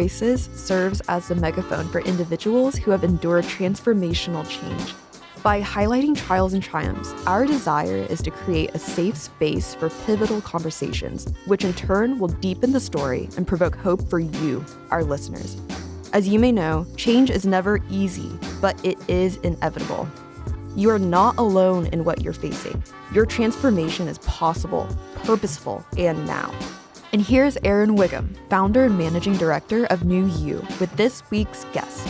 Voices serves as the megaphone for individuals who have endured transformational change. By highlighting trials and triumphs, our desire is to create a safe space for pivotal conversations, which in turn will deepen the story and provoke hope for you, our listeners. As you may know, change is never easy, but it is inevitable. You are not alone in what you're facing. Your transformation is possible, purposeful, and now. And here's Aaron Wiggum, founder and managing director of New You, with this week's guest.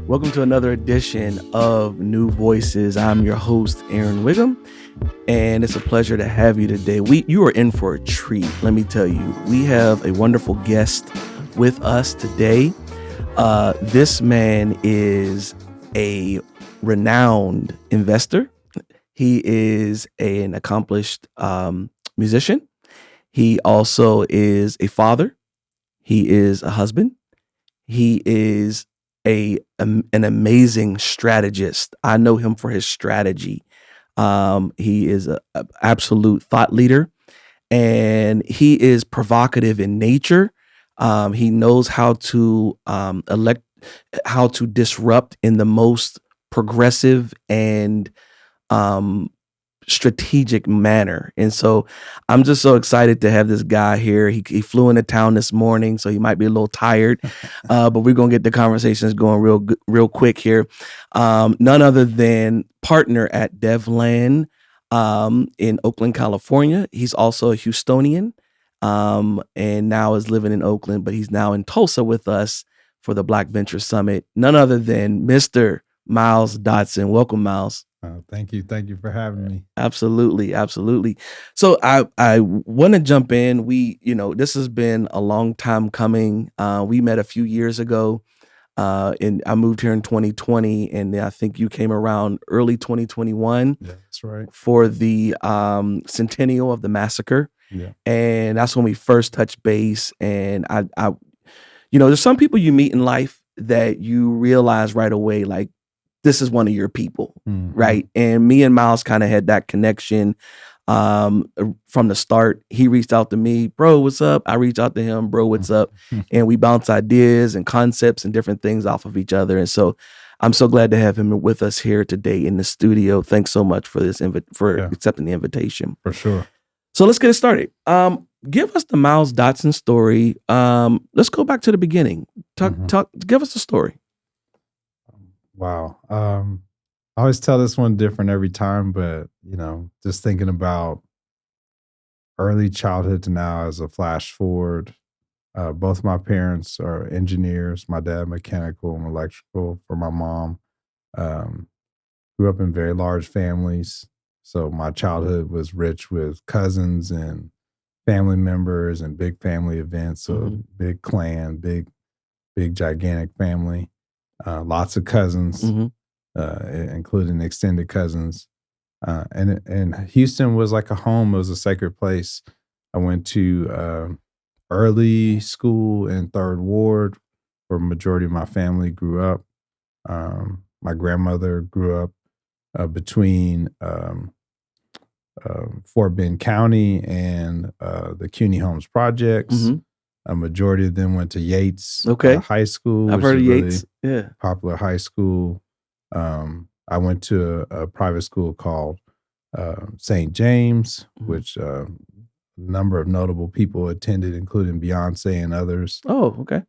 Welcome to another edition of New Voices. I'm your host, Aaron Wiggum, and it's a pleasure to have you today. You are in for a treat, let me tell you. We have a wonderful guest with us today. This man is a renowned investor. He is an accomplished musician. He also is a father. He is a husband. He is an amazing strategist. I know him for his strategy. He is an absolute thought leader, and he is provocative in nature. He knows how to disrupt in the most progressive and strategic manner. And so I'm just so excited to have this guy here. He flew into town this morning, so he might be a little tired, but we're going to get the conversations going real quick here. None other than partner at DEVLAND in Oakland, California. He's also a Houstonian and now is living in Oakland, but he's now in Tulsa with us for the Black Venture Summit. None other than Mr. Miles Dotson. Welcome, Miles. Thank you. Thank you for having me. Absolutely. Absolutely. So I want to jump in. This has been a long time coming. We met a few years ago, and I moved here in 2020, and I think you came around early 2021. Yeah, that's right. For the centennial of the massacre. Yeah. And that's when we first touched base. And I there's some people you meet in life that you realize right away, like, this is one of your people, right? And me and Miles kind of had that connection from the start. He reached out to me, bro, what's up? I reached out to him, bro, what's up? And we bounce ideas and concepts and different things off of each other. And so I'm so glad to have him with us here today in the studio. Thanks so much for this accepting the invitation. For sure. So let's get it started. Give us the Miles Dotson story. Let's go back to the beginning. Give us the story. Wow. I always tell this one different every time, but just thinking about early childhood to now as a flash forward, both my parents are engineers. My dad mechanical and electrical. For my mom, grew up in very large families, so my childhood was rich with cousins and family members and big family events. So big clan, big gigantic family. Lots of cousins, including extended cousins. And Houston was like a home. It was a sacred place. I went to early school in Third Ward, where the majority of my family grew up. My grandmother grew up between Fort Bend County and the CUNY Homes projects. A majority of them went to Yates High School. I've heard of Yates. Yeah. Popular high school. I went to a private school called St. James, which a number of notable people attended, including Beyonce and others. Oh, okay.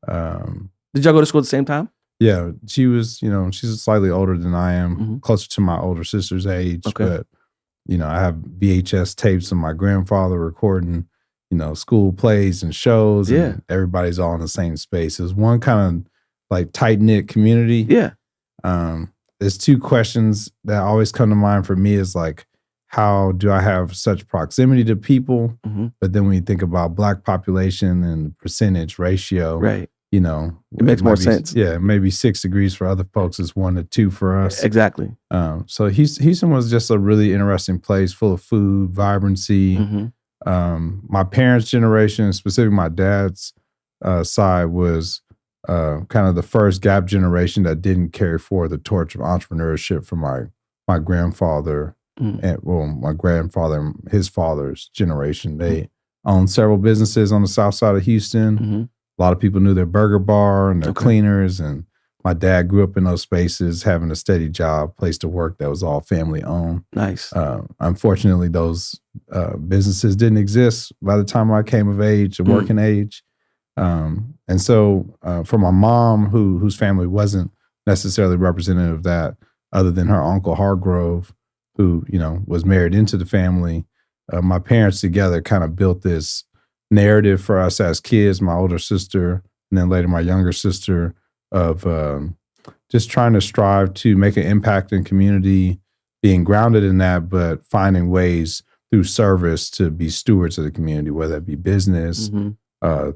Did y'all go to school at the same time? Yeah. She was, she's slightly older than I am, closer to my older sister's age. Okay. But, I have VHS tapes of my grandfather recording school plays and shows, and everybody's all in the same space. It was one kind of like tight-knit community. Yeah. There's two questions that always come to mind for me is like, how do I have such proximity to people? But then when you think about Black population and percentage ratio, right? It makes more sense. Yeah, maybe 6 degrees for other folks is 1 to 2 for us. Exactly. So Houston was just a really interesting place, full of food, vibrancy. My parents' generation, specifically my dad's side, was kind of the first Gap generation that didn't carry forward the torch of entrepreneurship from my grandfather and my grandfather and his father's generation. owned several businesses on the south side of Houston. Mm-hmm. A lot of people knew their burger bar and their Okay. cleaners. And my dad grew up in those spaces, having a steady job, place to work that was all family owned. Nice. Unfortunately, those businesses didn't exist by the time I came of age, the working age. And so for my mom, whose family wasn't necessarily representative of that, other than her uncle Hargrove, who, was married into the family, my parents together kind of built this narrative for us as kids, my older sister, and then later my younger sister, of just trying to strive to make an impact in community, being grounded in that, but finding ways through service to be stewards of the community, whether it be business,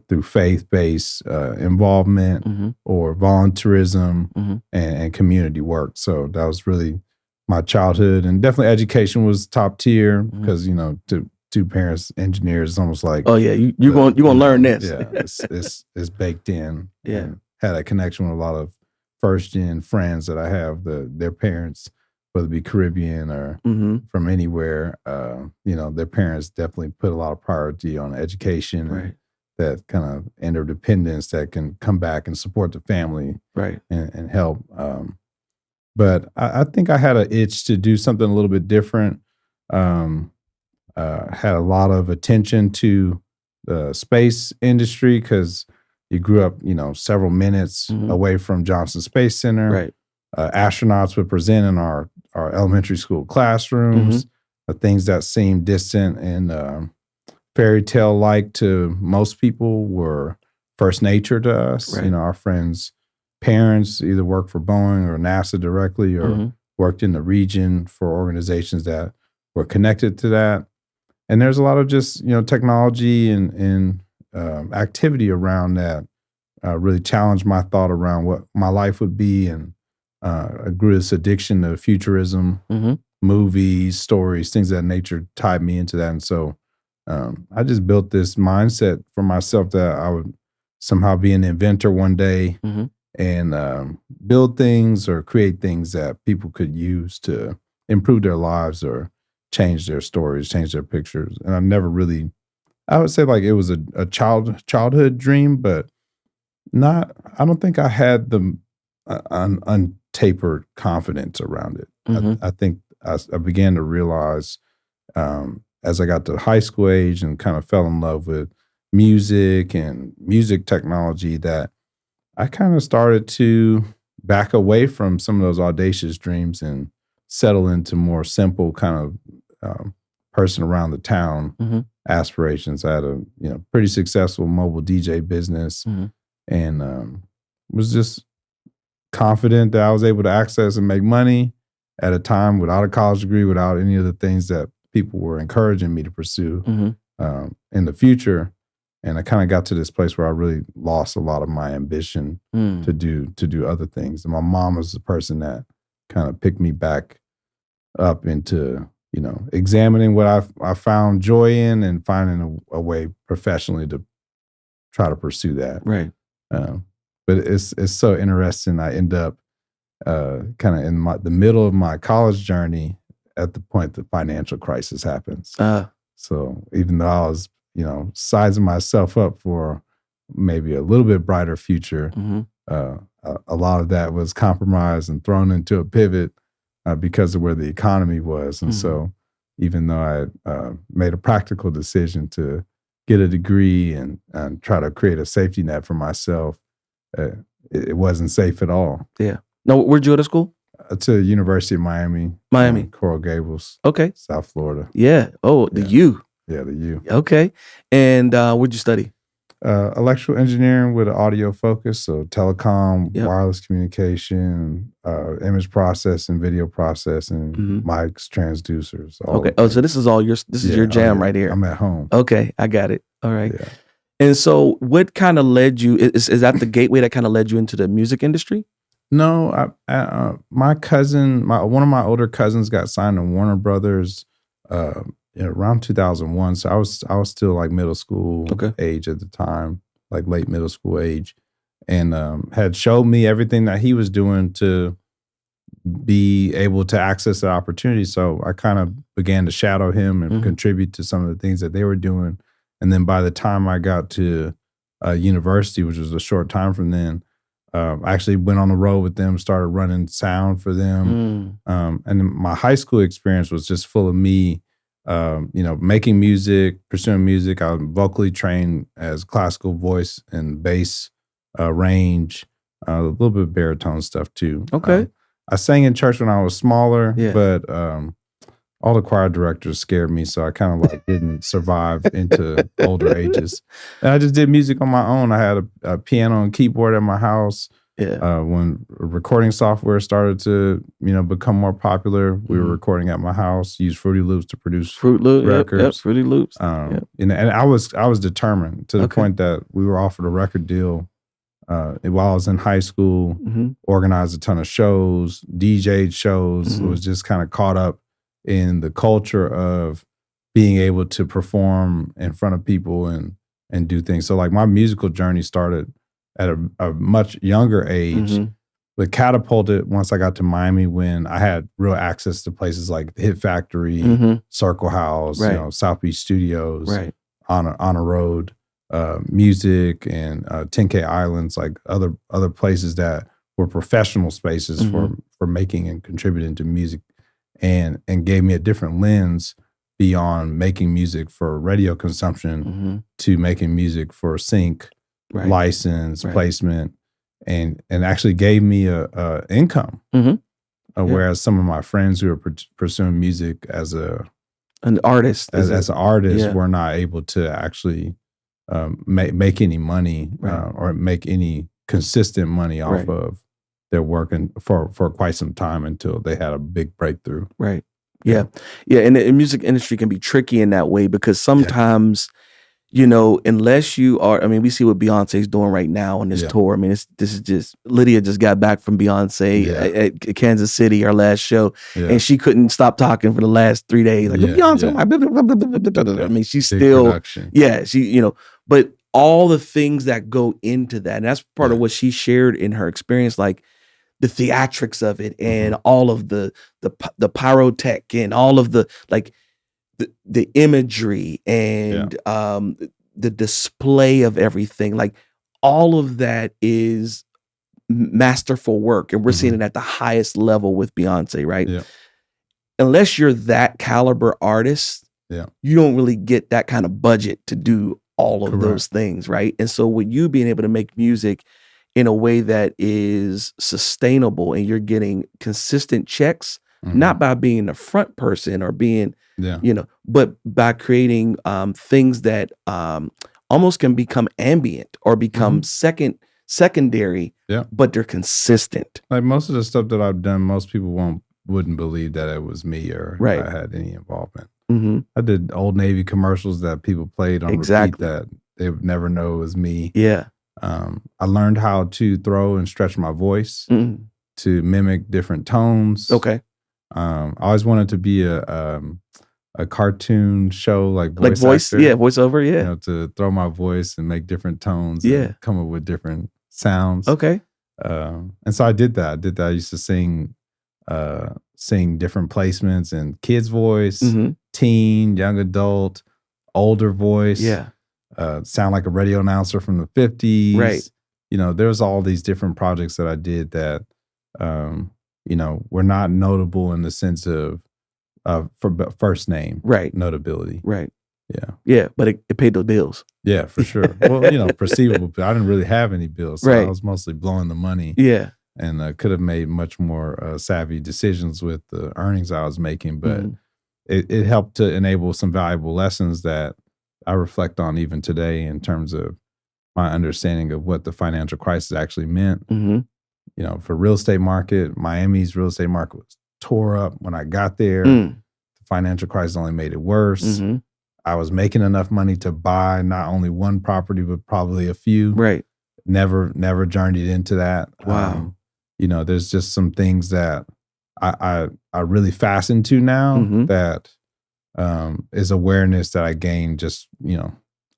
through faith-based involvement, or volunteerism, and community work. So that was really my childhood, and definitely education was top tier because two parents engineers, it's almost like, oh yeah, you're going to learn this. Yeah, it's baked in. Yeah, and had a connection with a lot of first gen friends that I have. Their parents, whether it be Caribbean or from anywhere, their parents definitely put a lot of priority on education. Right. That kind of interdependence that can come back and support the family, right, and help. But I think I had an itch to do something a little bit different. Had a lot of attention to the space industry because you grew up, several minutes away from Johnson Space Center. Right. Astronauts would present in our elementary school classrooms, things that seemed distant and fairy tale like to most people were first nature to us. Right. Our friends' parents either worked for Boeing or NASA directly or worked in the region for organizations that were connected to that. And there's a lot of just, technology and activity around that really challenged my thought around what my life would be. And I grew this addiction to futurism, movies, stories, things of that nature tied me into that. And so I just built this mindset for myself that I would somehow be an inventor one day and build things or create things that people could use to improve their lives or change their stories, change their pictures. And I never really, I would say like it was a childhood dream, but I don't think I had the untapered confidence around it. I think I began to realize as I got to high school age and kind of fell in love with music and music technology that I kind of started to back away from some of those audacious dreams and settle into more simple kind of person around the town aspirations. I had a pretty successful mobile DJ business and was just confident that I was able to access and make money at a time without a college degree, without any of the things that people were encouraging me to pursue in the future. And I kind of got to this place where I really lost a lot of my ambition to do other things. And my mom was the person that kind of picked me back up into, examining what I found joy in and finding a way professionally to try to pursue that. Right. But it's so interesting. I end up kind of in the middle of my college journey at the point the financial crisis happens. So even though I was, sizing myself up for maybe a little bit brighter future, a lot of that was compromised and thrown into a pivot because of where the economy was. And so even though I made a practical decision to get a degree and try to create a safety net for myself, it wasn't safe at all. Yeah. Now, where'd you go to school? To University of Miami. Coral Gables. Okay. South Florida. Yeah. Oh, the U. Yeah, the U. Okay. And what'd you study? Electrical engineering with an audio focus. So telecom, wireless communication, image processing, video processing, mics, transducers. Okay. Oh, so this is your jam right here. I'm at home. Okay. I got it. All right. Yeah. And so what kind of led you, is that the gateway that kind of led you into the music industry? No, my cousin, one of my older cousins got signed to Warner Brothers around 2001. So I was still like middle school age at the time, like late middle school age, and had showed me everything that he was doing to be able to access that opportunity. So I kind of began to shadow him and contribute to some of the things that they were doing And then by the time I got to university, which was a short time from then, I actually went on the road with them, started running sound for them. And my high school experience was just full of me, making music, pursuing music. I was vocally trained as classical voice and bass range, a little bit of baritone stuff too. Okay. I sang in church when I was smaller, Yeah. but all the choir directors scared me, so I kind of like didn't survive into older ages. And I just did music on my own. I had a piano and keyboard at my house. Yeah. When recording software started to, become more popular, we were recording at my house. Used Fruity Loops to produce Fruit Loops records. Yep, Fruity Loops. And I was determined to the point that we were offered a record deal while I was in high school. Organized a ton of shows, DJ'd shows. Was just kind of caught up in the culture of being able to perform in front of people and do things. So like my musical journey started at a much younger age, but catapulted once I got to Miami when I had real access to places like the Hit Factory, Circle House, South Beach Studios, on a road, music, and 10K Islands, like other places that were professional spaces for making and contributing to music, and gave me a different lens beyond making music for radio consumption to making music for sync, license, placement, and actually gave me a income. Whereas some of my friends who are pursuing music as an artist, as an artist, were not able to actually make any money or make any consistent money off of their work and for quite some time until they had a big breakthrough. Right. Yeah. And the music industry can be tricky in that way because sometimes, unless you are, we see what Beyonce's doing right now on this tour. This is just, Lydia just got back from Beyonce at Kansas City, our last show, and she couldn't stop talking for the last 3 days. Like, Beyonce, she's big still, production. But all the things that go into that, and that's part of what she shared in her experience, like the theatrics of it and all of the pyrotech and all of the, like, the imagery and the display of everything, like all of that is masterful work, and we're seeing it at the highest level with Beyonce, right? Unless you're that caliber artist, you don't really get that kind of budget to do all of those things, right? And so with you being able to make music in a way that is sustainable and you're getting consistent checks, not by being the front person or being but by creating things that almost can become ambient or become secondary, but they're consistent. Like most of the stuff that I've done, most people wouldn't believe that it was me or I had any involvement. I did Old Navy commercials that people played on repeat that they would never know it was me. I learned how to throw and stretch my voice to mimic different tones. I always wanted to be a cartoon show, like voice actor, voiceover, to throw my voice and make different tones, and come up with different sounds. And so I did that. I used to sing different placements in kids' voice, teen, young adult, older voice. Sound like a radio announcer from the 50s. There's all these different projects that I did that were not notable in the sense of for first name notability. But it paid those bills. For sure. Well, perceivable. I didn't really have any bills, so I was mostly blowing the money. And could have made much more savvy decisions with the earnings I was making, but it helped to enable some valuable lessons that I reflect on even today in terms of my understanding of what the financial crisis actually meant. For real estate market, Miami's real estate market was tore up when I got there. The financial crisis only made it worse. I was making enough money to buy not only one property, but probably a few. Never journeyed into that. Wow. There's just some things that I really fasten to now that is awareness that I gained just,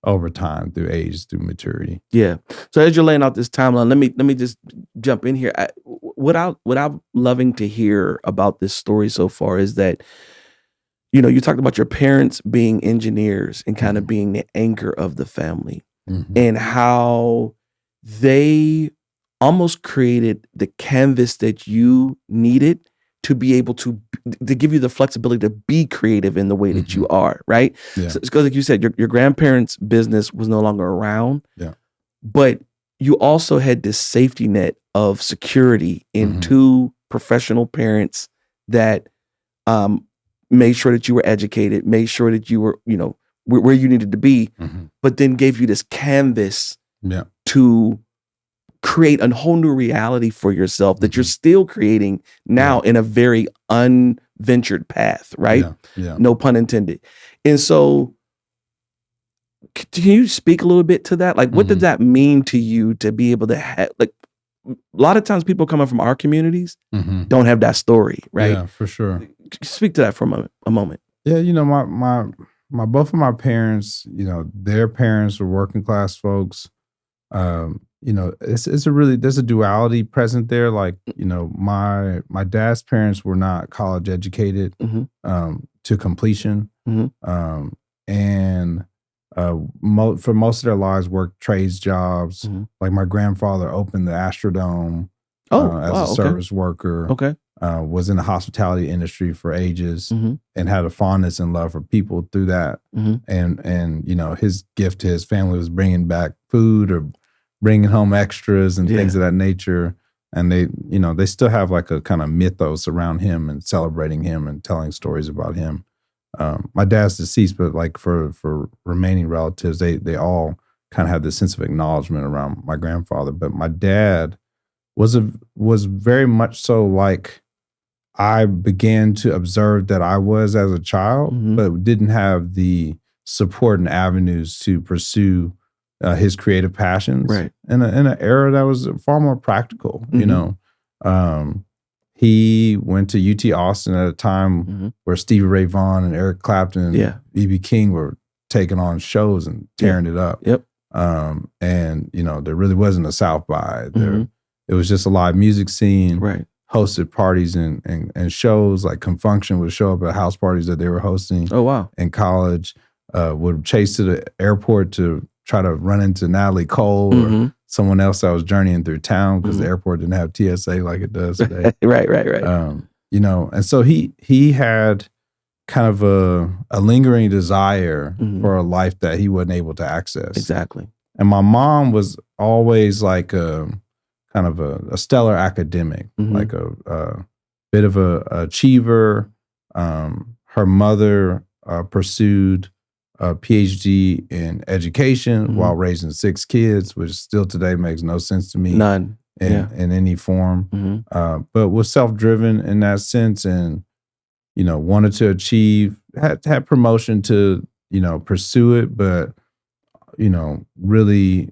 over time through age, through maturity. So as you're laying out this timeline, let me just jump in here. What I'm loving to hear about this story so far is that you talked about your parents being engineers and kind of being the anchor of the family, and how they almost created the canvas that you needed to be able to give you the flexibility to be creative in the way that you are, right? Yeah. So it's because, like you said, your grandparents' business was no longer around, but you also had this safety net of security in two professional parents that made sure that you were educated, made sure that you were, where you needed to be, but then gave you this canvas to create a whole new reality for yourself that you're still creating now in a very unventured path, right? No pun intended. And so can you speak a little bit to that? Like, what did that mean to you to be able to have, like, a lot of times people coming from our communities don't have that story, right? Yeah, for sure. Speak to that for a moment. Yeah, my both of my parents, their parents were working class folks. It's a really, there's a duality present there. Like, my dad's parents were not college educated to completion. And for most of their lives worked trades jobs. Like my grandfather opened the Astrodome as a service worker. Was in the hospitality industry for ages and had a fondness and love for people through that. And his gift to his family was bringing back food or bringing home extras and things of that nature. And they still have like a kind of mythos around him and celebrating him and telling stories about him. My dad's deceased, but like for remaining relatives, they all kind of have this sense of acknowledgement around my grandfather. But my dad was very much so like I began to observe that I was as a child, but didn't have the support and avenues to pursue his creative passions in an era that was far more practical. He went to UT Austin at a time where Stevie Ray Vaughan and Eric Clapton and B.B. King were taking on shows and tearing it up. And there really wasn't a South by. It was just a live music scene. Hosted parties and shows. Like Confunction would show up at house parties that they were hosting. Oh, wow. In college, would chase to the airport to try to run into Natalie Cole or someone else that was journeying through town because the airport didn't have TSA like it does today. Right. And so he had kind of a lingering desire for a life that he wasn't able to access. Exactly. And my mom was always like kind of a stellar academic, like a bit of a achiever. Her mother pursued a PhD in education while raising 6 kids, which still today makes no sense to me. None. In any form. But was self-driven in that sense and, wanted to achieve, had promotion to, pursue it, but, really,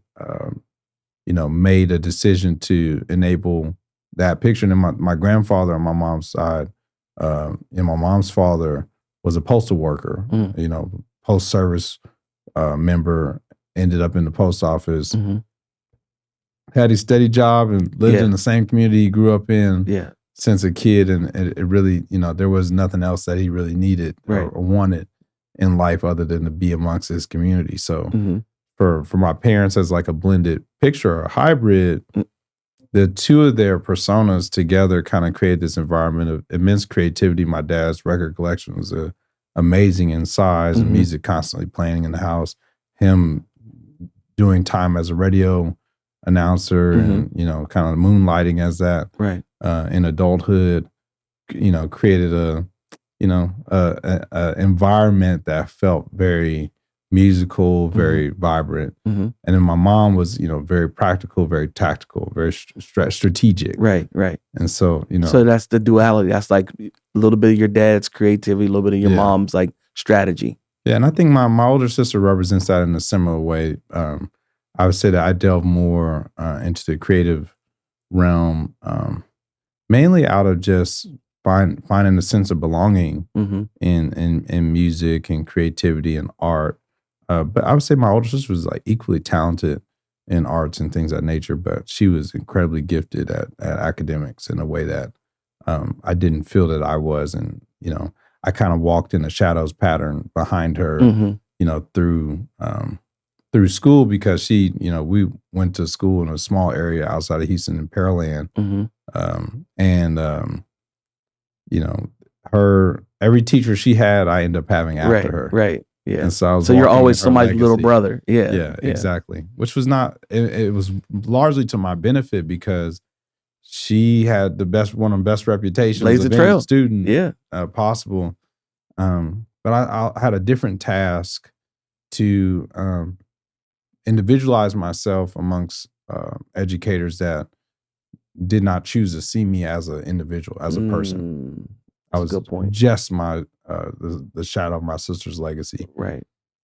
made a decision to enable that picture. And my grandfather on my mom's side, and my mom's father was a postal worker, post-service member, ended up in the post office, had a steady job and lived in the same community he grew up in since a kid. And it really, there was nothing else that he really needed or wanted in life other than to be amongst his community. So for my parents as like a blended picture or a hybrid, the two of their personas together kind of created this environment of immense creativity. My dad's record collection was amazing in size and music constantly playing in the house. Him doing time as a radio announcer and, kind of moonlighting as that in adulthood, created a environment that felt very musical, very vibrant. And then my mom was, very practical, very tactical, very strategic. Right. And so, So that's the duality. That's like a little bit of your dad's creativity, a little bit of your mom's like strategy. Yeah, and I think my older sister represents that in a similar way. I would say that I delve more into the creative realm, mainly out of just finding a sense of belonging in music and creativity and art. But I would say my older sister was like equally talented in arts and things of that nature, but she was incredibly gifted at academics in a way that I didn't feel that I was. And, I kind of walked in a shadows pattern behind her, through school, because she, we went to school in a small area outside of Houston in Pearland. Her, every teacher she had, I ended up having after her. Right. Yeah. And so I was so you're always her somebody's legacy. little brother. Yeah, exactly. Which was not, it was largely to my benefit, because she had one of the best reputations Blaze of the trail. any student possible. But I had a different task to individualize myself amongst educators that did not choose to see me as an individual, as a person. I was just the shadow of my sister's legacy. Right.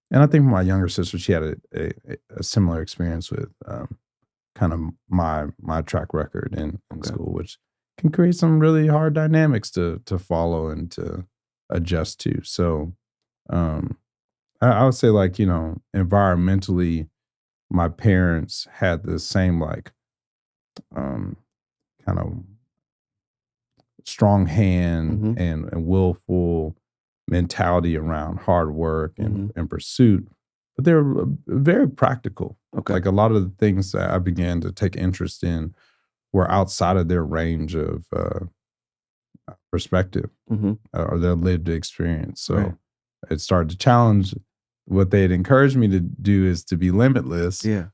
And I think my younger sister, she had a similar experience with kind of my track record in school, which can create some really hard dynamics to follow and to adjust to. So I would say, like, environmentally, my parents had the same, like, kind of strong hand and willful mentality around hard work and pursuit, but they're very practical. Okay. Like, a lot of the things that I began to take interest in were outside of their range of perspective or their lived experience. So it started to challenge what they had encouraged me to do, is to be limitless. Yeah.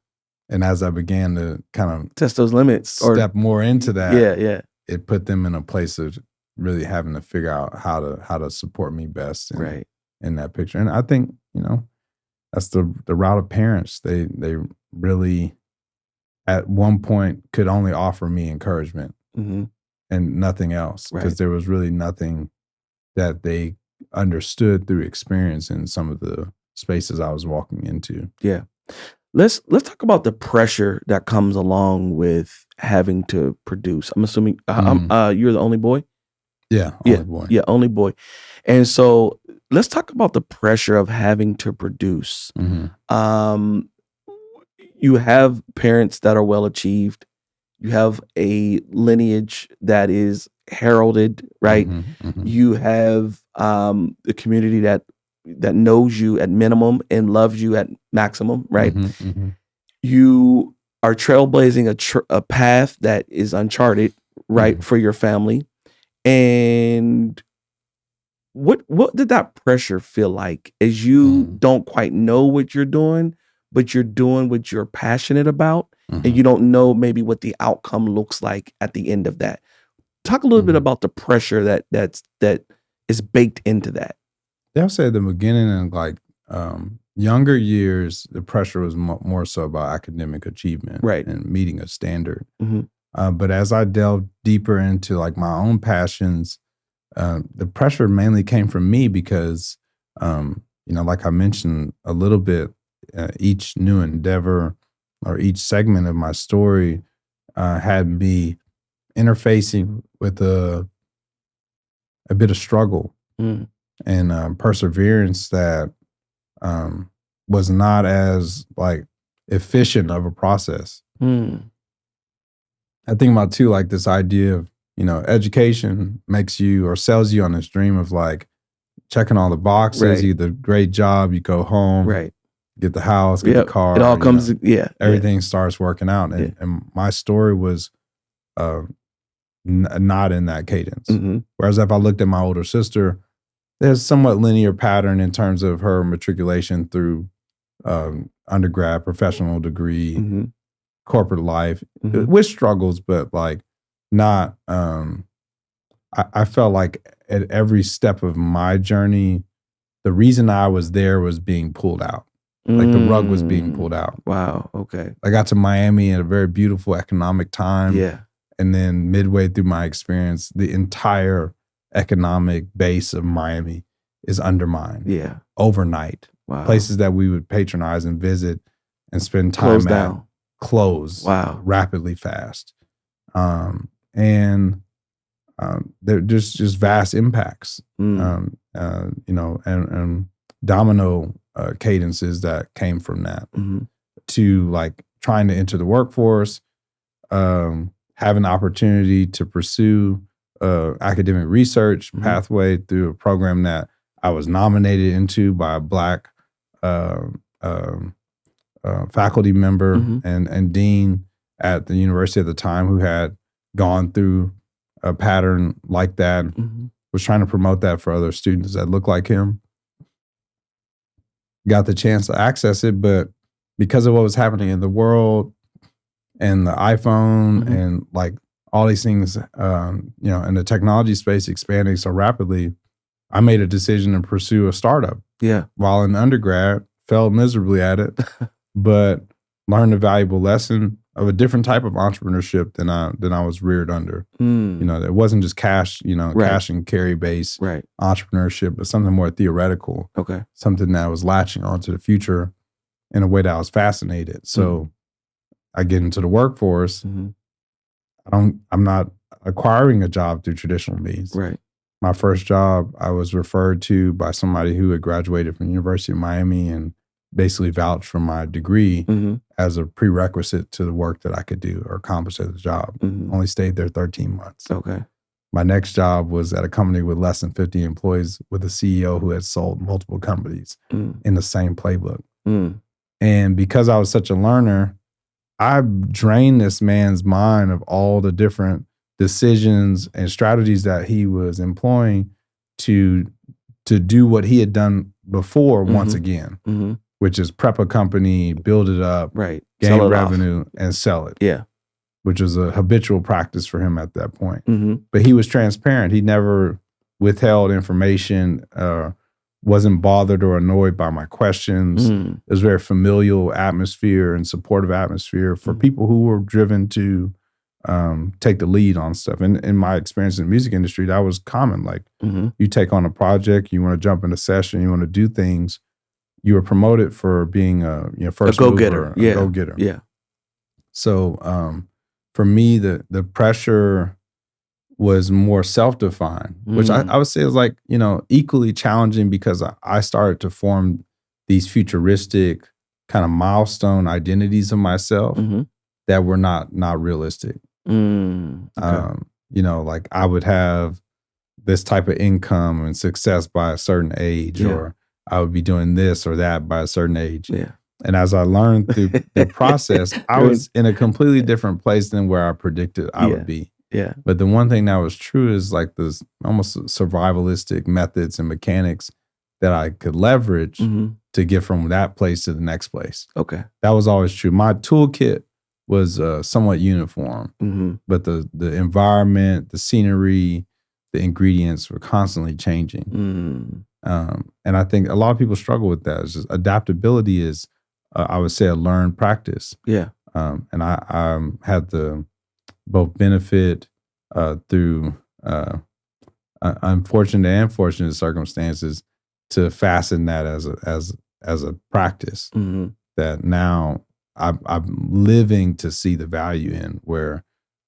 And as I began to kind of test those limits, step more into that, it put them in a place of really having to figure out how to support me best in that picture. And I think, that's the route of parents. They really, at one point, could only offer me encouragement and nothing else, because there was really nothing that they understood through experience in some of the spaces I was walking into. Yeah. Let's talk about the pressure that comes along with having to produce. I'm assuming you're the only boy? Yeah, only boy. Yeah, only boy. And so let's talk about the pressure of having to produce. You have parents that are well achieved. You have a lineage that is heralded, right? You have the community that knows you at minimum and loves you at maximum, right? You are trailblazing a path that is uncharted, right, for your family. And what did that pressure feel like, as you don't quite know what you're doing, but you're doing what you're passionate about, and you don't know maybe what the outcome looks like at the end of that? Talk a little bit about the pressure that is baked into that. Yeah, I'll say at the beginning, and like younger years, the pressure was more so about academic achievement, and meeting a standard. But as I delved deeper into, like, my own passions, the pressure mainly came from me, because, like I mentioned a little bit, each new endeavor or each segment of my story had me interfacing with a bit of struggle and perseverance that was not as, like, efficient of a process. I think about, too, like, this idea of, education makes you, or sells you on this dream of, like, checking all the boxes. You get the great job, you go home, get the house, get the car. It all comes, everything starts working out. And my story was not in that cadence. Whereas if I looked at my older sister, there's somewhat linear pattern in terms of her matriculation through undergrad, professional degree, corporate life, with struggles, but, like, not, I felt like at every step of my journey, the reason I was there was being pulled out. Like, the rug was being pulled out. Wow. Okay. I got to Miami at a very beautiful economic time. Yeah. And then midway through my experience, the entire economic base of Miami is undermined. Yeah. Overnight. Wow. Places that we would patronize and visit and spend time at close. Wow. Rapidly fast. And they're just vast impacts. And domino cadences that came from that, to, like, trying to enter the workforce, have an opportunity to pursue academic research pathway through a program that I was nominated into by a Black faculty member and dean at the university at the time who had gone through a pattern like that, was trying to promote that for other students that look like him. Got the chance to access it, but because of what was happening in the world and the iPhone and like all these things, and the technology space expanding so rapidly, I made a decision to pursue a startup. Yeah. While in undergrad, failed miserably at it, but learned a valuable lesson of a different type of entrepreneurship than I was reared under. It wasn't just cash, cash and carry based entrepreneurship, but something more theoretical. Okay. Something that was latching onto the future in a way that I was fascinated. So I get into the workforce. I'm not acquiring a job through traditional means. Right. My first job, I was referred to by somebody who had graduated from the University of Miami and basically vouched for my degree as a prerequisite to the work that I could do or accomplish at the job. Only stayed there 13 months. Okay. My next job was at a company with less than 50 employees with a CEO who had sold multiple companies in the same playbook. And because I was such a learner, I drained this man's mind of all the different decisions and strategies that he was employing to do what he had done before once again, which is prep a company, build it up, gain revenue, and sell it. Yeah. Which was a habitual practice for him at that point. But he was transparent. He never withheld information, wasn't bothered or annoyed by my questions. It was a very familial atmosphere and supportive atmosphere for people who were driven to take the lead on stuff. And in my experience in the music industry, that was common. Like you take on a project, you want to jump in a session, you want to do things. You were promoted for being a first go-getter. Mover, a go-getter. Yeah. So for me, the pressure was more self-defined, which I would say is like, equally challenging because I started to form these futuristic kind of milestone identities of myself that were not realistic. Okay. Like I would have this type of income and success by a certain age, or I would be doing this or that by a certain age. Yeah. And as I learned through the process, I was in a completely different place than where I predicted I would be. Yeah. But the one thing that was true is like this almost survivalistic methods and mechanics that I could leverage to get from that place to the next place. Okay. That was always true. My toolkit was somewhat uniform, but the environment, the scenery, the ingredients were constantly changing. And I think a lot of people struggle with that. It's just adaptability is, I would say, a learned practice. Yeah. And I had the both benefit through unfortunate and fortunate circumstances to fasten that as a practice that now I'm living to see the value in, where,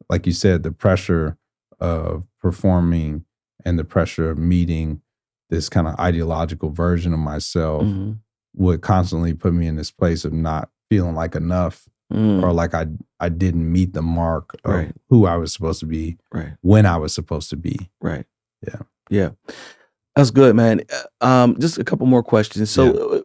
like you said, the pressure of performing and the pressure of meeting this kind of ideological version of myself would constantly put me in this place of not feeling like enough or like I didn't meet the mark of who I was supposed to be when I was supposed to be. Right. Yeah. Yeah. That's good, man. Just a couple more questions. So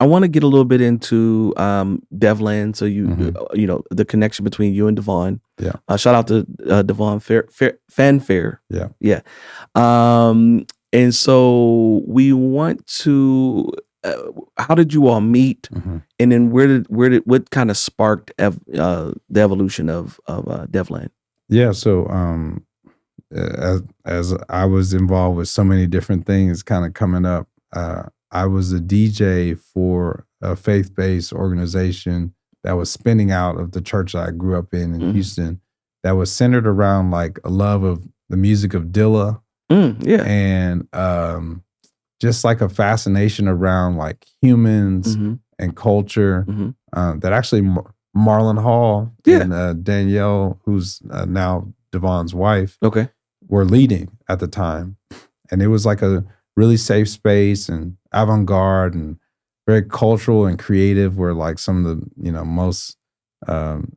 I want to get a little bit into DEVLAND. So the connection between you and Devon. Yeah. Shout out to Devon Fanfare. Yeah. Yeah. And so we want to. How did you all meet? And then what kind of sparked the evolution of DEVLAND? Yeah. So as I was involved with so many different things kind of coming up, I was a DJ for a faith-based organization that was spinning out of the church that I grew up in Houston, that was centered around like a love of the music of Dilla. And just like a fascination around like humans and culture that actually Marlon Hall and Danielle, who's now Devon's wife, were leading at the time. And it was like a really safe space and avant-garde and very cultural and creative, where like some of the most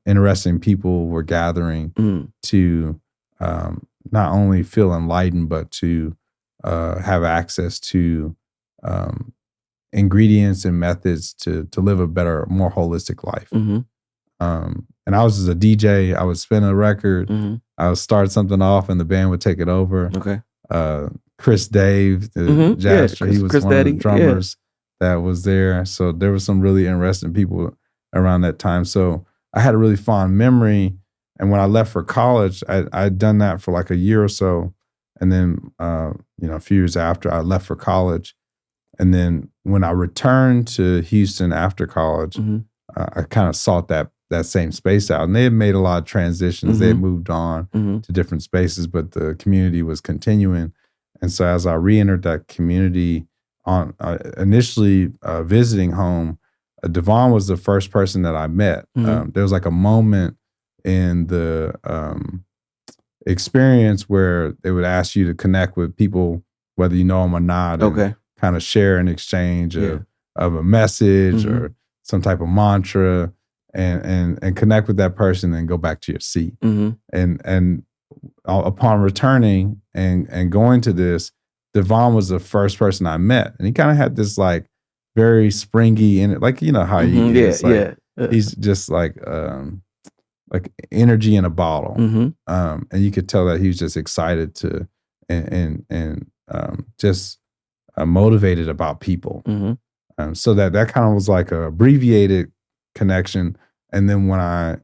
interesting people were gathering to not only feel enlightened, but to have access to ingredients and methods to live a better, more holistic life. Mm-hmm. And I was just a DJ. I would spin a record. Mm-hmm. I would start something off, and the band would take it over. Okay. Chris Dave, the Mm-hmm. jazz, he was Chris one Daddy. of the drummers that was there. So there were some really interesting people around that time. So I had a really fond memory. And when I left for college, I'd done that for like a year or so. And then, a few years after, I left for college. And then when I returned to Houston after college, Mm-hmm. I kind of sought that same space out. And they had made a lot of transitions. Mm-hmm. They had moved on Mm-hmm. to different spaces, but the community was continuing. And so as I re-entered that community on initially visiting home, Devon was the first person that I met. Mm-hmm. There was like a moment in the experience where they would ask you to connect with people, whether you know them or not, and kind of share an exchange of a message Mm-hmm. or some type of mantra, and connect with that person and go back to your seat. Mm-hmm. And upon returning and going to this, Devon was the first person I met, and he kind of had this like very springy and like how Mm-hmm. he is. He's just like energy in a bottle. Mm-hmm. And you could tell that he was just excited to and just motivated about people. Mm-hmm. So that kind of was like a abbreviated connection. And then when I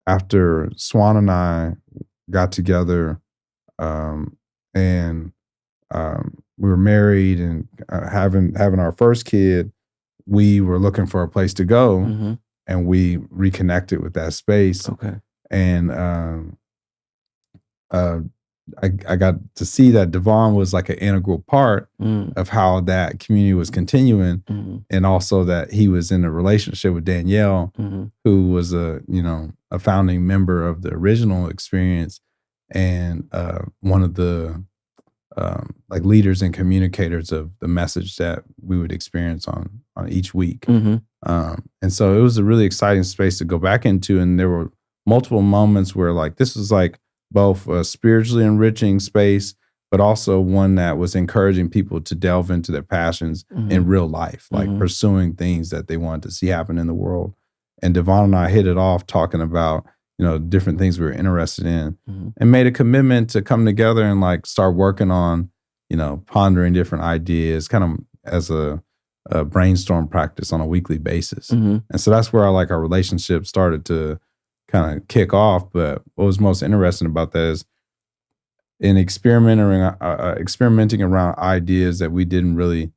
after Swan and I got together and we were married and having our first kid, we were looking for a place to go. Mm-hmm. And we reconnected with that space. Okay. And I got to see that Devon was like an integral part of how that community was continuing. Mm-hmm. And also that he was in a relationship with Danielle, Mm-hmm. who was a founding member of the original experience and one of the like leaders and communicators of the message that we would experience on each week. Mm-hmm. And so it was a really exciting space to go back into. And there were multiple moments where like this was like both a spiritually enriching space, but also one that was encouraging people to delve into their passions in real life, like pursuing things that they wanted to see happen in the world. And Devon and I hit it off talking about, different things we were interested in and made a commitment to come together and like start working on, pondering different ideas kind of as a brainstorm practice on a weekly basis. Mm-hmm. And so that's where our relationship started to kind of kick off. But what was most interesting about that is in experimenting around ideas that we didn't really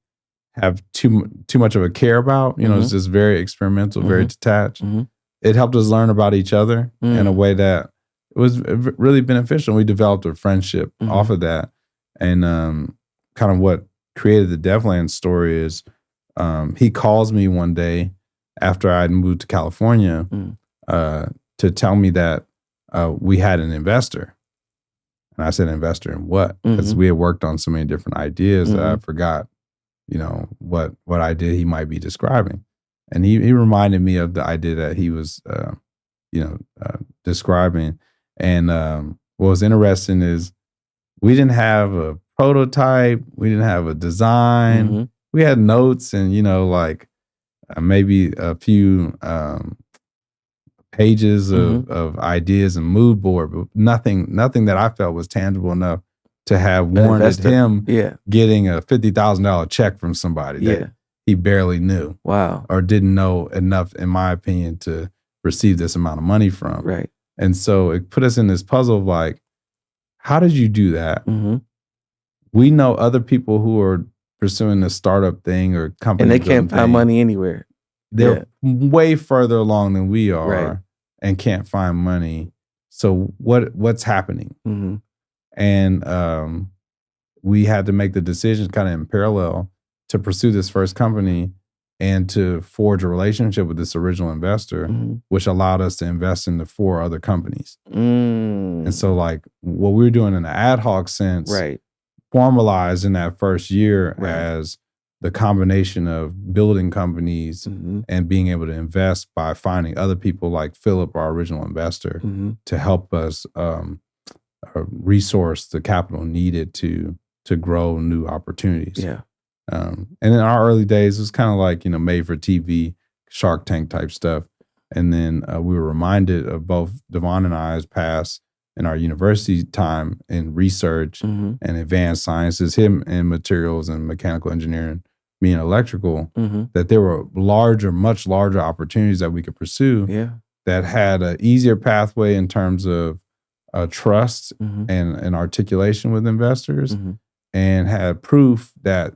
have too much of a care about, it's just very experimental, very detached. Mm-hmm. It helped us learn about each other in a way that it was really beneficial. We developed a friendship off of that. And kind of what created the DEVLAND story is he calls me one day after I'd moved to California to tell me that we had an investor. And I said, investor in what? Because we had worked on so many different ideas that I forgot, what idea he might be describing. And he reminded me of the idea that he was, describing. And what was interesting is we didn't have a prototype. We didn't have a design. We had notes and, maybe a few pages of ideas and mood board, but nothing that I felt was tangible enough to have warranted him getting a $50,000 check from somebody that he barely knew. Wow. Or didn't know enough, in my opinion, to receive this amount of money from. Right. And so it put us in this puzzle of like, how did you do that? We know other people who are pursuing this startup thing or company. And they can't find money anywhere. They're way further along than we are. Right. And can't find money. So what's happening? And we had to make the decision kind of in parallel to pursue this first company and to forge a relationship with this original investor, which allowed us to invest in the 4 other companies. And so like what we were doing in an ad hoc sense formalized in that first year as the combination of building companies and being able to invest by finding other people like Philip, our original investor, to help us resource the capital needed to grow new opportunities. Yeah. And in our early days, it was kind of like, made for TV, Shark Tank type stuff. And then we were reminded of both Devon and I's past in our university time in research and advanced sciences, him in materials and mechanical engineering, me in electrical, that there were much larger opportunities that we could pursue that had an easier pathway in terms of trust and articulation with investors, and had proof that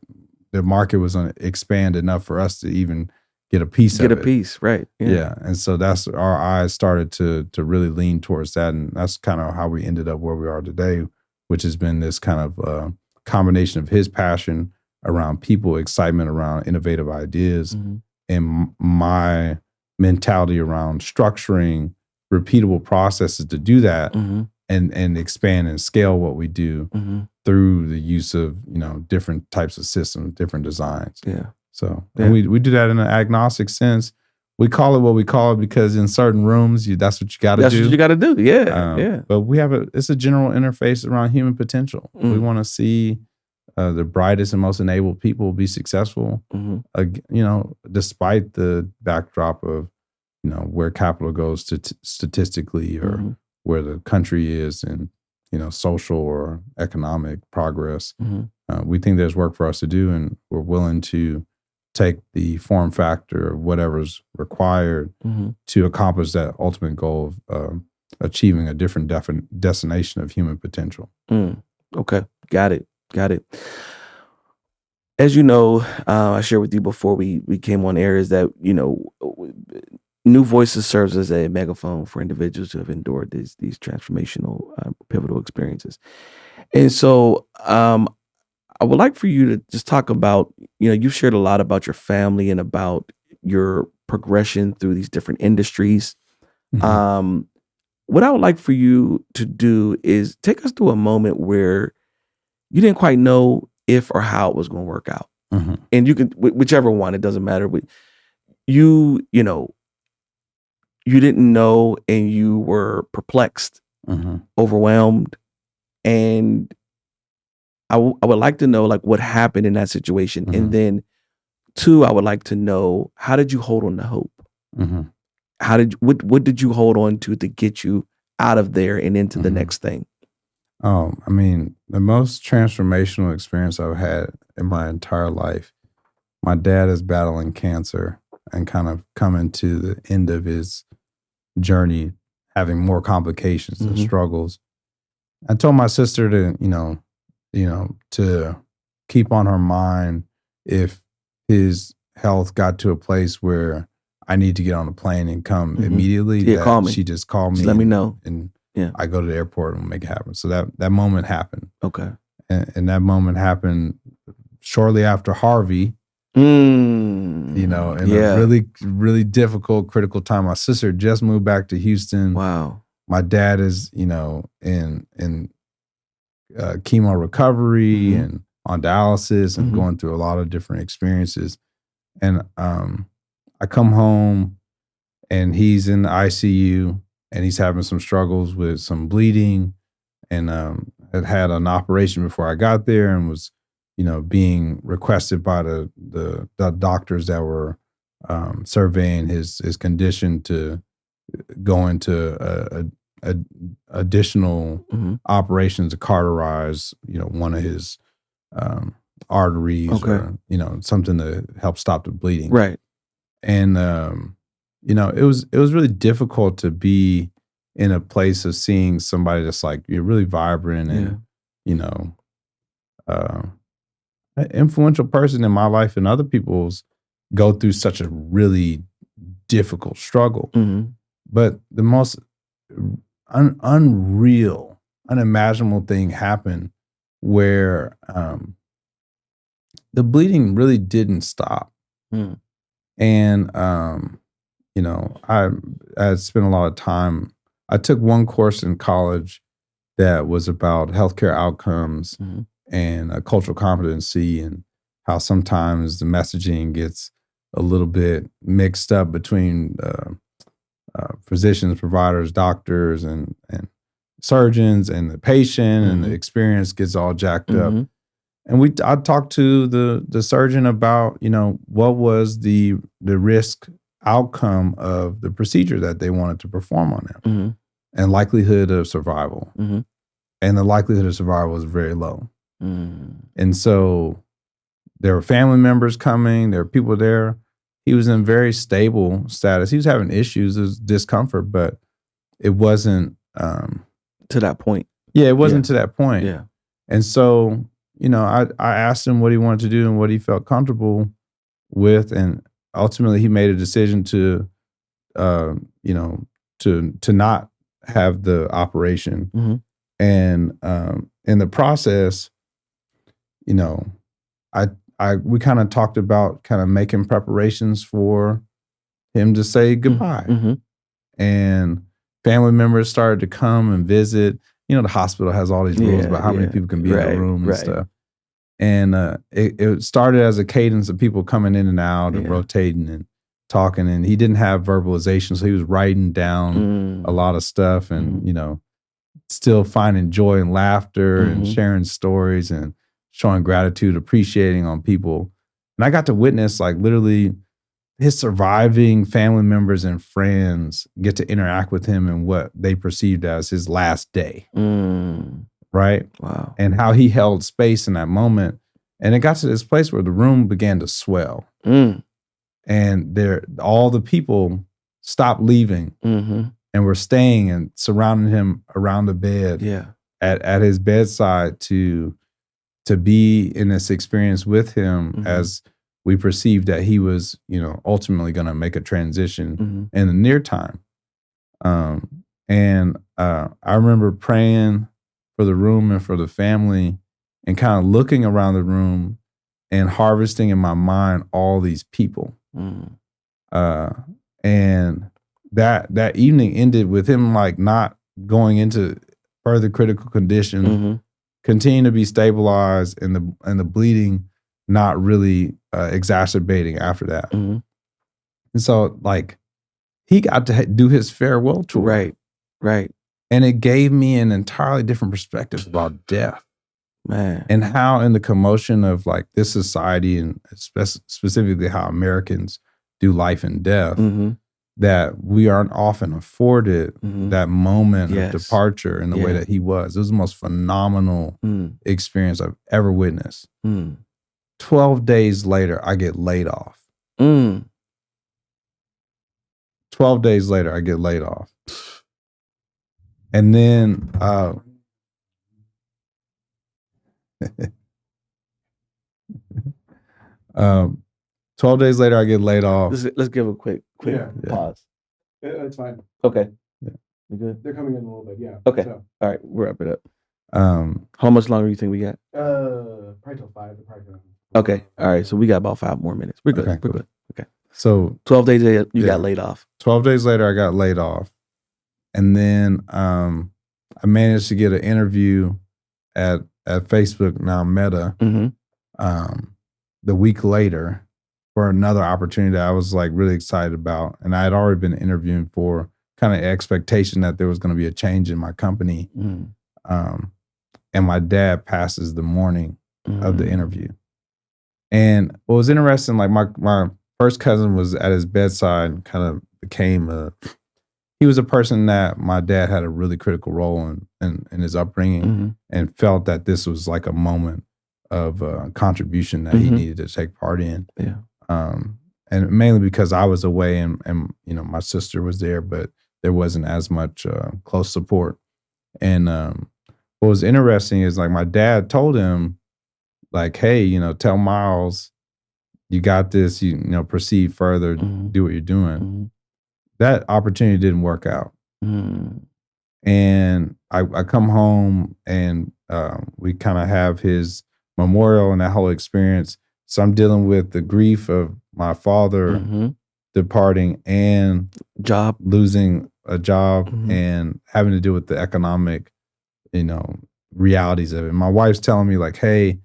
the market was going to expand enough for us to even get a piece of it. Get a piece, right. Yeah. And so that's our eyes started to really lean towards that. And that's kind of how we ended up where we are today, which has been this kind of combination of his passion around people, excitement around innovative ideas, and my mentality around structuring repeatable processes to do that and expand and scale what we do through the use of, different types of systems, different designs. Yeah. So and we do that in an agnostic sense. We call it what we call it because in certain rooms, that's what you got to do. That's what you got to do. Yeah. But we have it's a general interface around human potential. We want to see the brightest and most enabled people be successful, despite the backdrop of, where capital goes to statistically or where the country is in, social or economic progress. We think there's work for us to do, and we're willing to take the form factor of whatever's required to accomplish that ultimate goal of achieving a different destination of human potential. Okay. Got it. As you know, I shared with you before we came on air is that, New Voices serves as a megaphone for individuals who have endured these transformational, pivotal experiences. And so I would like for you to just talk about, you've shared a lot about your family and about your progression through these different industries. What I would like for you to do is take us through a moment where you didn't quite know if or how it was going to work out. And you can, whichever one, it doesn't matter. But you didn't know and you were perplexed, overwhelmed. And I would like to know like what happened in that situation. And then 2, I would like to know, how did you hold on to hope? What did you hold on to get you out of there and into the next thing? Oh, I mean, the most transformational experience I've had in my entire life, my dad is battling cancer and kind of coming to the end of his journey, having more complications and struggles. I told my sister to, to keep on her mind if his health got to a place where I need to get on a plane and come immediately. Yeah, call me. She just called me. Just let me know. And I go to the airport and make it happen. So that moment happened. Okay. And that moment happened shortly after Harvey, in a really, really difficult, critical time. My sister just moved back to Houston. Wow. My dad is, in chemo recovery and on dialysis and going through a lot of different experiences. And I come home and he's in the ICU and he's having some struggles with some bleeding and had an operation before I got there and was, being requested by the doctors that were surveying his condition to go into additional operations to cauterize, one of his arteries or, something to help stop the bleeding. Right. And, it was really difficult to be in a place of seeing somebody that's like, you're really vibrant and, an influential person in my life and other people's go through such a really difficult struggle. But the most unreal, unimaginable thing happened where the bleeding really didn't stop. And, I had spent a lot of time. I took one course in college that was about healthcare outcomes and cultural competency and how sometimes the messaging gets a little bit mixed up between physicians, providers, doctors, and surgeons and the patient, and the experience gets all jacked up. And I talked to the surgeon about, what was the risk outcome of the procedure that they wanted to perform on him, and likelihood of survival. And the likelihood of survival was very low. And so there were family members coming, there were people there. He was in very stable status. He was having issues, there was discomfort, but it wasn't to that point. Yeah, it wasn't to that point. Yeah. And so, I asked him what he wanted to do and what he felt comfortable with, and ultimately he made a decision to not have the operation. And in the process, we kind of talked about kind of making preparations for him to say goodbye. And family members started to come and visit. The hospital has all these rules about how many people can be in the room and stuff. And it started as a cadence of people coming in and out and rotating and talking. And he didn't have verbalization, so he was writing down a lot of stuff and, still finding joy and laughter and sharing stories and showing gratitude, appreciating on people. And I got to witness, like, literally his surviving family members and friends get to interact with him in what they perceived as his last day. Right? Wow. And how he held space in that moment. And it got to this place where the room began to swell. And all the people stopped leaving and were staying and surrounding him around the bed at his bedside to be in this experience with him as we perceived that he was, ultimately going to make a transition in the near time. And I remember praying for the room and for the family and kind of looking around the room and harvesting in my mind all these people. And that evening ended with him, like, not going into further critical condition, continuing to be stabilized, and the bleeding not really exacerbating after that. And so, like, he got to do his farewell tour. Right. And it gave me an entirely different perspective about death. Man. And how in the commotion of, like, this society, and specifically how Americans do life and death, that we aren't often afforded that moment of departure in the way that he was. It was the most phenomenal experience I've ever witnessed. 12 days later, I get laid off. 12 days later, I get laid off. And then 12 days later, I get laid off. Let's give a quick pause. It's fine. Okay. Yeah. You good? They're coming in a little bit, yeah. Okay. So, All right, we'll wrap it up. How much longer do you think we got? probably till 5. Okay. All right. So we got about 5 more minutes. We're good. Okay, We're cool. good. Okay. So 12 days later, you got laid off. 12 days later, I got laid off. And then I managed to get an interview at Facebook, now Meta, the week later for another opportunity that I was, like, really excited about. And I had already been interviewing for kind of expectation that there was going to be a change in my company. And my dad passes the morning of the interview. And what was interesting, like, my first cousin was at his bedside, kind of became he was a person that my dad had a really critical role in his upbringing, and felt that this was like a moment of contribution that he needed to take part in. Yeah. And mainly because I was away and my sister was there, but there wasn't as much close support. And what was interesting is, like, my dad told him, like, hey, tell Miles, you got this, proceed further, do what you're doing. That opportunity didn't work out. And I come home and we kind of have his memorial and that whole experience. So I'm dealing with the grief of my father departing and losing a job and having to deal with the economic, realities of it. My wife's telling me, like, hey,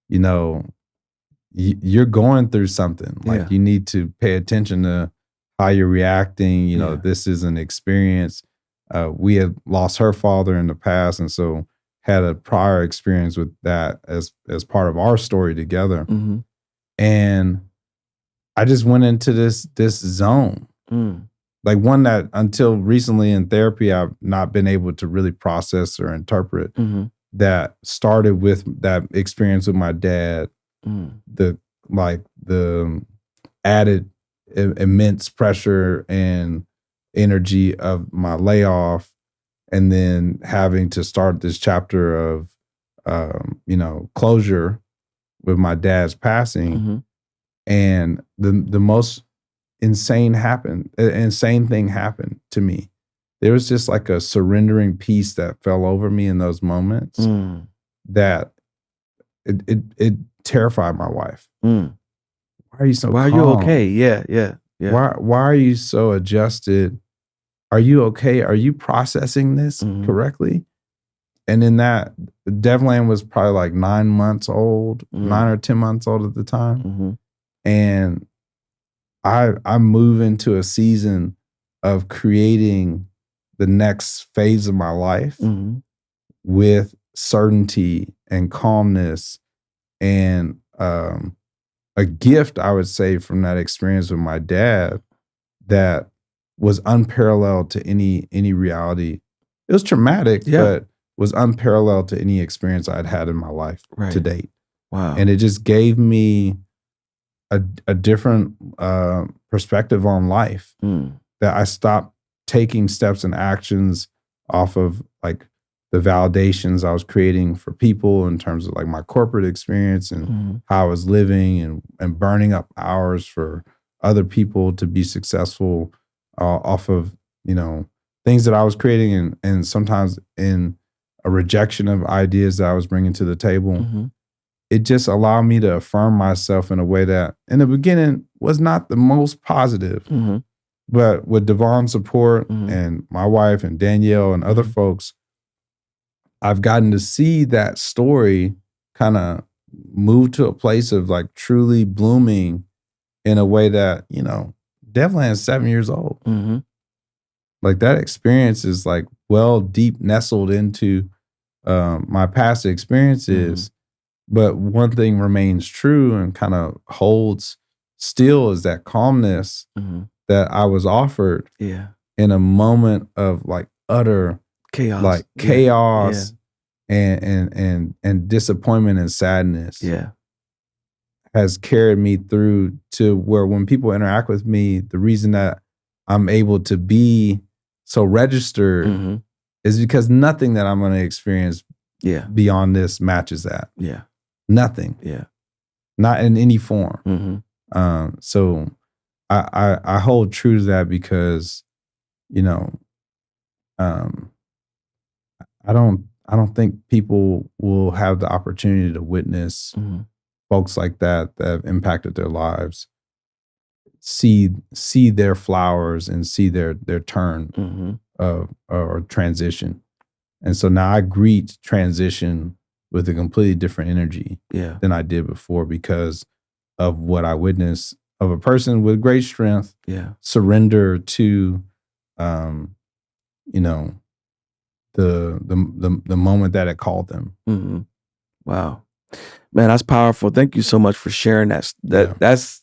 you're going through something. Like, you need to pay attention to how you're reacting. This is an experience. we had lost her father in the past, and so had a prior experience with that as part of our story together. Mm-hmm. And I just went into this zone, like one that until recently in therapy I've not been able to really process or interpret. Mm-hmm. That started with that experience with my dad, the added immense pressure and energy of my layoff, and then having to start this chapter of closure with my dad's passing. And the most insane thing happened to me. There was just like a surrendering peace that fell over me in those moments that it terrified my wife. Why are you so Why calm? are you okay? Yeah. Why are you so adjusted? Are you okay? Are you processing this correctly? And in that, DEVLAND was probably like 9 months old, 9 or 10 months old at the time. And I move into a season of creating the next phase of my life with certainty and calmness and a gift, I would say, from that experience with my dad that was unparalleled to any reality. It was traumatic, but was unparalleled to any experience I'd had in my life to date. Wow. And it just gave me a different perspective on life, that I stopped taking steps and actions off of like the validations I was creating for people in terms of like my corporate experience and how I was living and burning up hours for other people to be successful off of, things that I was creating and sometimes in a rejection of ideas that I was bringing to the table. It just allowed me to affirm myself in a way that in the beginning was not the most positive. But with Devon's support and my wife and Danielle and other folks, I've gotten to see that story kind of move to a place of like truly blooming in a way that, DEVLAND's 7 years old. Like that experience is like deep nestled into my past experiences. But one thing remains true and kind of holds still is that calmness that I was offered in a moment of like utter chaos, and disappointment and sadness has carried me through to where when people interact with me, the reason that I'm able to be so registered is because nothing that I'm going to experience beyond this matches that. Nothing. Not in any form. So I hold true to that because, I don't think people will have the opportunity to witness folks like that have impacted their lives, see their flowers and see their turn or transition. And so now I greet transition with a completely different energy than I did before because of what I witnessed of a person with great strength surrender to the moment that it called them. Wow. Man, that's powerful. Thank you so much for sharing that. That's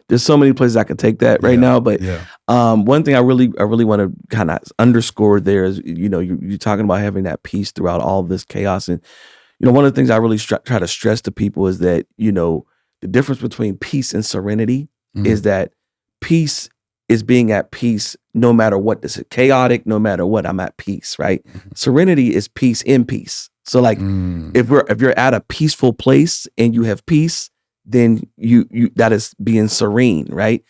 there's so many places I can take that right now, but one thing I really want to kind of underscore there is, you're talking about having that peace throughout all of this chaos. And, one of the things I really try to stress to people is that, the difference between peace and serenity is that peace is being at peace no matter what. This is chaotic, no matter what, I'm at peace, right? Serenity is peace in peace. So like if you're at a peaceful place and you have peace, then you that is being serene, right?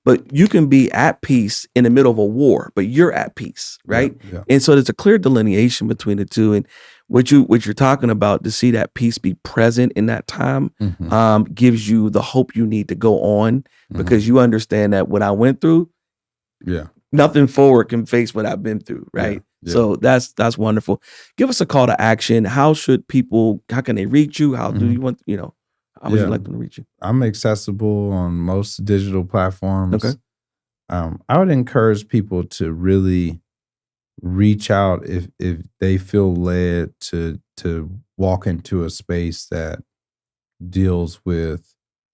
But you can be at peace in the middle of a war, but you're at peace, right? And so there's a clear delineation between the two. And what you're talking about, to see that peace be present in that time, gives you the hope you need to go on, because you understand that what I went through, nothing forward can face what I've been through, right? So that's wonderful. Give us a call to action. How can they reach you? How do you want, how would you like them to reach you? I'm accessible on most digital platforms. Okay. I would encourage people to really reach out if they feel led to walk into a space that deals with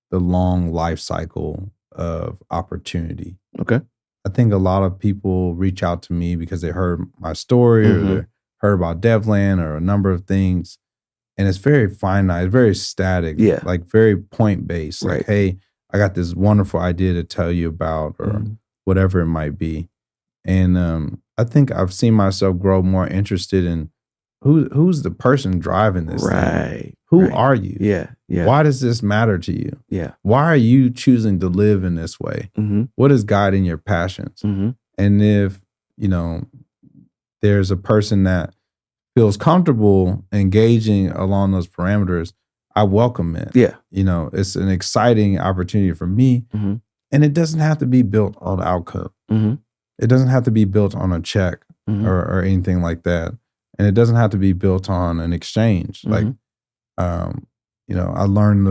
the long life cycle of opportunity. Okay. I think a lot of people reach out to me because they heard my story or they heard about DEVLAND or a number of things. And it's very finite, it's very static, Yeah. like very point based. Right. Like, hey, I got this wonderful idea to tell you about, or whatever it might be. And I think I've seen myself grow more interested in who's the person driving this thing? Right. Who are you? Yeah. Yeah. Why does this matter to you? Yeah. Why are you choosing to live in this way? What is guiding your passions? And if, there's a person that feels comfortable engaging along those parameters, I welcome it. Yeah. It's an exciting opportunity for me. And it doesn't have to be built on outcome. It doesn't have to be built on a check or anything like that. And it doesn't have to be built on an exchange. Like, I learned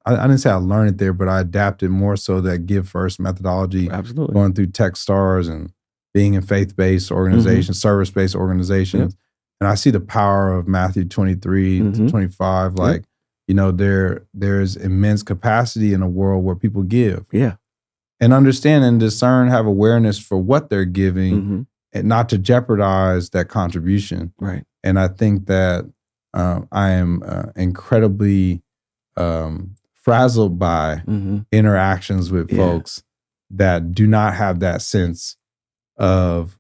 I didn't say I learned it there, but I adapted more so that give first methodology. Absolutely. Going through Techstars and being in faith-based organizations, service-based organizations. And I see the power of Matthew 23 to 25. Like, there's immense capacity in a world where people give. Yeah. And understand and discern, have awareness for what they're giving and not to jeopardize that contribution. Right. And I think that I am incredibly frazzled by interactions with folks that do not have that sense of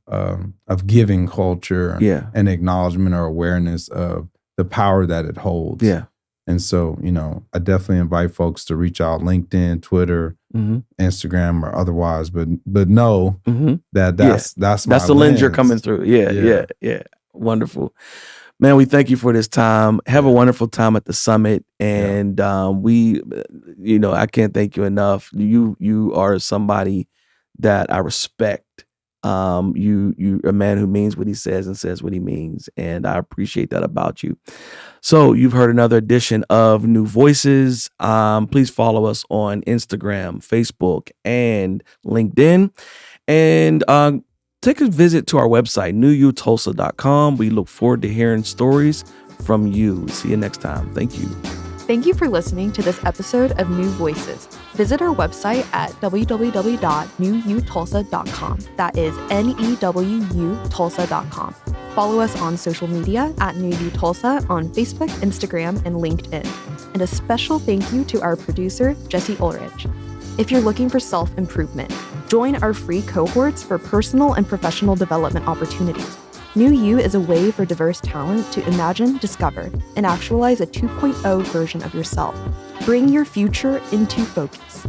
giving culture and acknowledgement or awareness of the power that it holds. Yeah. And so, I definitely invite folks to reach out, LinkedIn, Twitter, Instagram, or otherwise, but know that that's the lens you're coming through. Yeah. Wonderful. Man, we thank you for this time. Have a wonderful time at the summit. And we, I can't thank you enough. You are somebody that I respect. You a man who means what he says and says what he means. And I appreciate that about you. So you've heard another edition of New Voices. Please follow us on Instagram, Facebook, and LinkedIn. And take a visit to our website, newutulsa.com. We look forward to hearing stories from you. See you next time. Thank you. Thank you for listening to this episode of New Voices. Visit our website at www.newutulsa.com. That is NEWUTulsa.com. Follow us on social media at NewUTulsa on Facebook, Instagram, and LinkedIn. And a special thank you to our producer, Jesse Ulrich. If you're looking for self-improvement, join our free cohorts for personal and professional development opportunities. New You is a way for diverse talent to imagine, discover, and actualize a 2.0 version of yourself. Bring your future into focus.